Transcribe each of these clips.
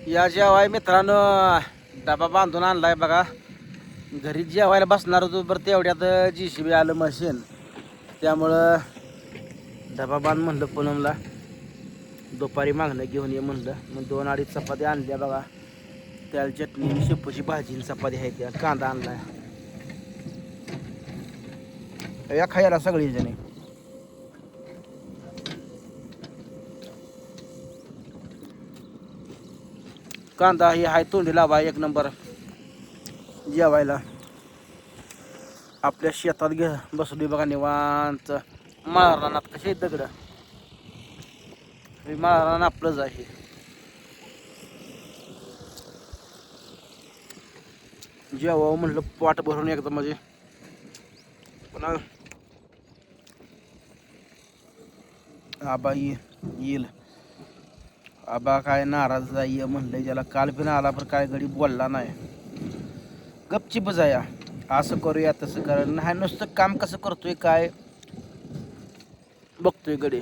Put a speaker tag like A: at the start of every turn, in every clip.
A: या जेवाय मित्रांनो डबा बांधून आणलाय बघा. घरी जेवायला बसणार होतो बरं तेवढ्यात JCB आलं मशीन, त्यामुळं डबा बांध म्हणलं पूनमला. दुपारी मागणं घेऊन ये म्हणलं. मग 2-2.5 चपात्या आणल्या बघा. त्याला चटणी, शेपूची भाजी, चपाती आहे, त्या कांदा आणलाय. या खायला सगळी जणी. कांदा ही हाय तोंडी लावा एक नंबर जेवायला. आपल्या शेतात बसली बघा निवांत. माळरानात कसे दगड, माळरान आपलंच आहे. जेव्हा म्हणलं पोट भरून एकदम म्हणजे पुन्हा आबा येईल. आबा काय नाराज जाई म्हणलं त्याला. काल पण आला पण काय गडी बोलला नाही. गपचिपच आहे. असं करूया तसं करा नाही, नुसतं काम कसं करतोय काय बघतोय गडी.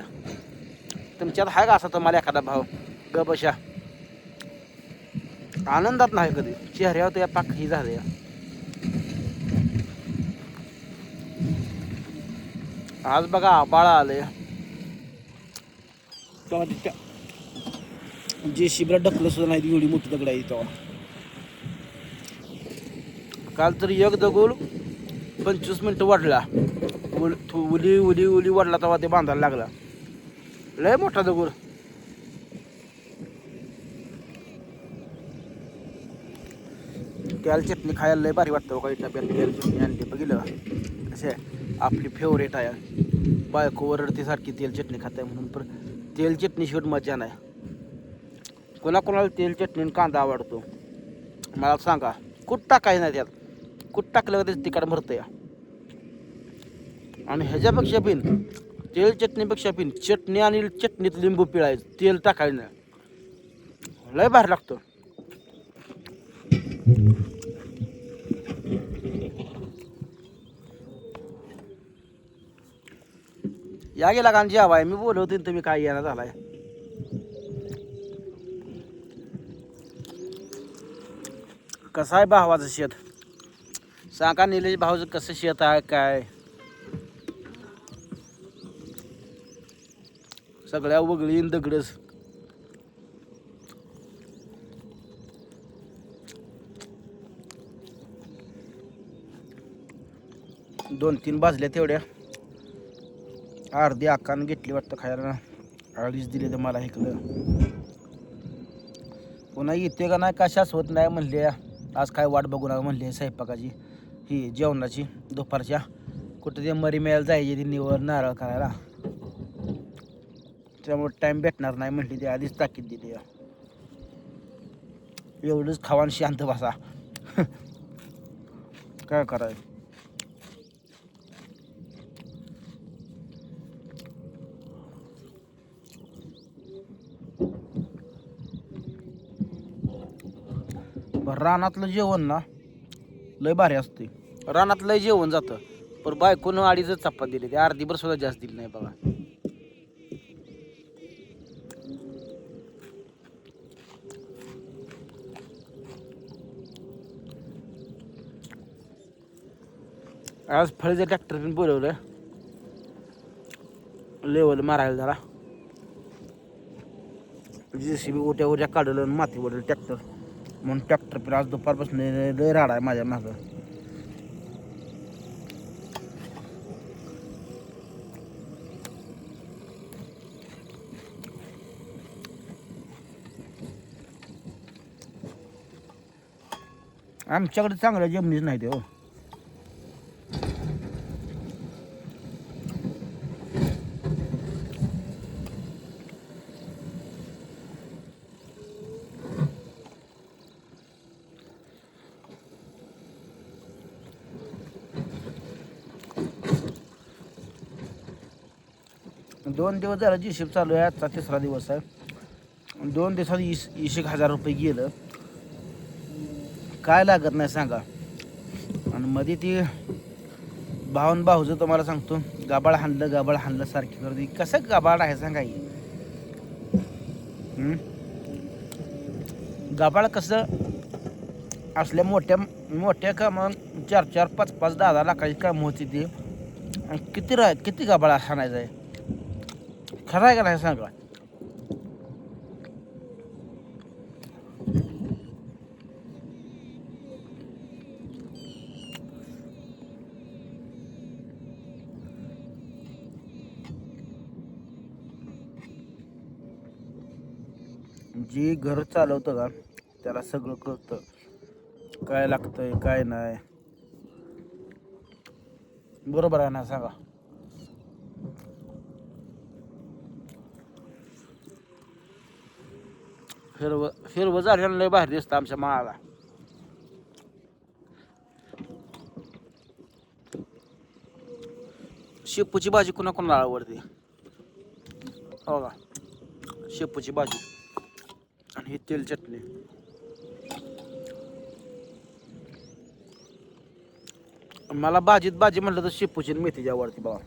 A: तुमच्यात आहे का असा तुम्हाला एखादा भाव गबशा आनंदात नाही कधी चेहऱ्यावर त्या पाक ही झाले. आज बघा आबाळा आले. JCBला ढकलं सुद्धा नाही, एवढी मोठी दगड आहे तेव्हा. काल तर एक दगड 25 मिनिटं वाढला. उली वाढला तेव्हा ते बांधायला लागला. लय मोठा दगड. त्याला चटणी खायला लय भारी वाटतं. काही टप्प्यात तेल चटणी आणली बघितलं कसे आपली फेवरेट आहे. बायको वरडते सारखी तेल चटणी खाताय म्हणून, पण तेल चटणी शेवट मजा नाही. कोणाकोणाला तेल चटणी आणि कांदा आवडतो मला सांगा. कुठ टाकायचं नाही त्यात. कुठ टाकलं का तिखट भरतं या. आणि ह्याच्यापेक्षा पिन तेल चटणीपेक्षा पिन चटणी आणि चटणीत लिंबू पिळायचं, तेल टाकायचं नाही. लय भारी लागतं. या गेला का जेवाय मी बोलवते तुम्ही काय येणार झालाय. कसं आहे भावाचं शेत सांगा. निलेश भाऊचं कसं शेत आहे काय. सगळ्या वगळी दगडच. दोन 3 भाजल्या तेवढ्या. अर्धी आकान घेतली वाटतं खायला. 2.5 दिले तर मला इकडं. पुन्हा येते का नाही कशाच होत नाही म्हणले. आज काय वाट बघू नका म्हणले स्वयंपाकाची ही जेवणाची दुपारच्या. कुठं ते मरी मिळायला जायचे ती निवड नारळ करायला, त्यामुळे टाइम भेटणार नाही म्हणली. ते आधीच ताकीद दिली. एवढंच खावान शांत बसा. काय करायचं. रानातलं जेवण ना लय भारी असते. रानात लय जेवण जातं, पण बायकोनं 2.5 चपाती दिली. ते अर्धी भर सुद्धा जास्त दिली नाही बघा. आज फळीचं ट्रॅक्टर बोलवलं लेवल मारायला जरा. JCB उट्या काढलं आणि माती वडलं ट्रॅक्टर म्हणून. ट्रॅक्टर पण आज दुपारपासून लय राडा आहे माझ्या मागं. आमच्याकडे चांगल्या जमिनीच नाही ते हो. दोन दिवस झालं JCB चालू आहे. आजचा 3रा दिवस आहे. 2 दिवसात 20,000 रुपये गेलं. काय लागत नाही सांगा. आणि मध्ये ती भाऊचं तुम्हाला सांगतो गाबाळ हाणलं सारखी करते. कसं गाबाळ आहे सांगा. गाभाळ कसं असल्या मोठ्या मोठ्या कामं 4-4, 5-5, 10-10 लाखाची कामं होती ती. आणि किती गाभाळ हाणायचं आहे? खरं आहे का नाही सांगा? जी घर चालवतं का त्याला सगळं कळतं, काय लागतंय काय नाही. बरोबर आहे ना सांगा? फिरवं झाल्यानं लय बाहेर दिसतं आमच्या माळाला. शेपूची भाजी कोणाकोणाला आवडते? हो का, शेपूची भाजी आणि ही तेल चटणी. मला भाजी म्हटलं तर शेपूची आणि मेथीची आवडते बाबा.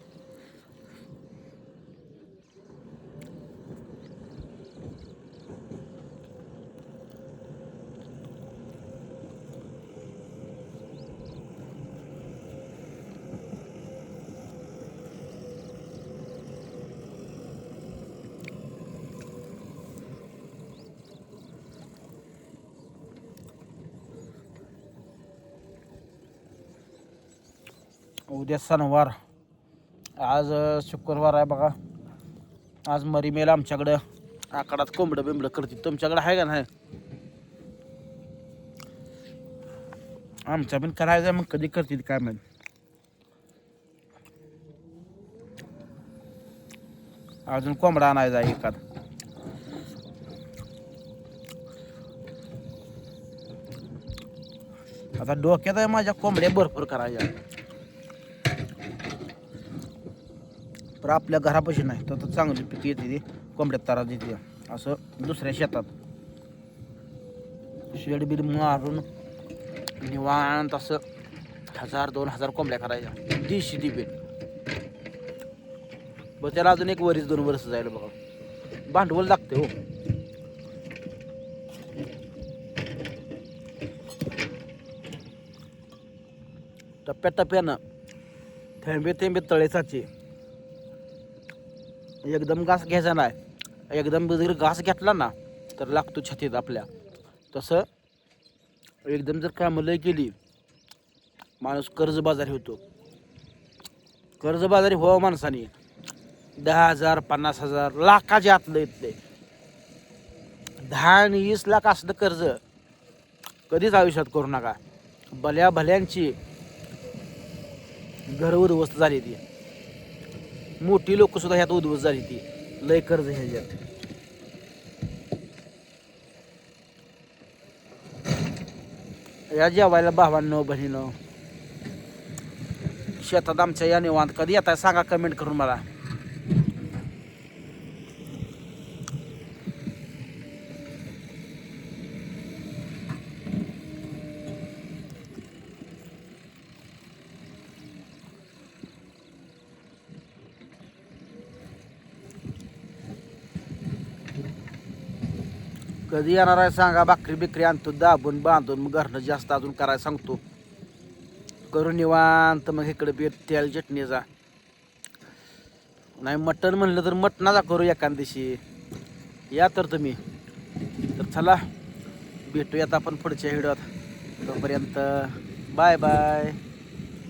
A: उद्या सणवार, आज शुक्रवार आहे बघा. आज मरी मेल आमच्याकडं आकडात कोंबडं बिंबडं करते. तुमच्याकडे आहे का नाही? आमच्या पण करायचं मग कधी करतील काय माहिती. अजून कोंबडा आणायचा आहे एखाद. आता डोक्यात आहे माझ्या कोंबड्या भरपूर करायच्या. तर आपल्या घरापाशी नाही तर चांगली पिकी येते ती कोंबड्यात तारा देते. असं दुसऱ्या शेतात शेड बीड मारून निवांत असं 1000-2000 कोंबड्या करायच्या देशी दिबे. बरं त्याला अजून 1-2 वर्ष जायला बघा. भांडवल लागते हो. टप्प्याटप्प्यानं थेंबे थेंबे तळे साचे. एकदम घास घ्यायचा नाही. एकदम जर घास घेतला ना तर लागतो छातीत आपल्या. तसं एकदम जर कामं लय केली माणूस कर्जबाजारी होतो. कर्जबाजारी व्हावं माणसाने 10,000, 50,000, लाखाच्या आतलं येतले. 10 आणि 20 लाख असलं कर्ज कधीच आयुष्यात करू नका. भल्या भल्यांची घर उद्ध्वस्त झाली ती. मोठी लोक सुद्धा ह्यात उद्ध्वस्त झाली ती लय कर्ज ह्याच्यात. या जेवायला भावांनो बहिणीनो, शेतात आमच्या या निवांत कधी येताय सांगा कमेंट करून मला. कधी येणार आहे सांगा. भाकरी बिकरी आणतो दाबून बांधून मग घरनं जास्त अजून करायला सांगतो. करून निवांत मग इकडे बी तेल चटणीचा. नाही मटण म्हणलं तर मटणाचा करू एखाद दिवशी. या तर तुम्ही. तर चला भेटूयात आपण पुढच्या व्हिडिओत. तोपर्यंत बाय बाय.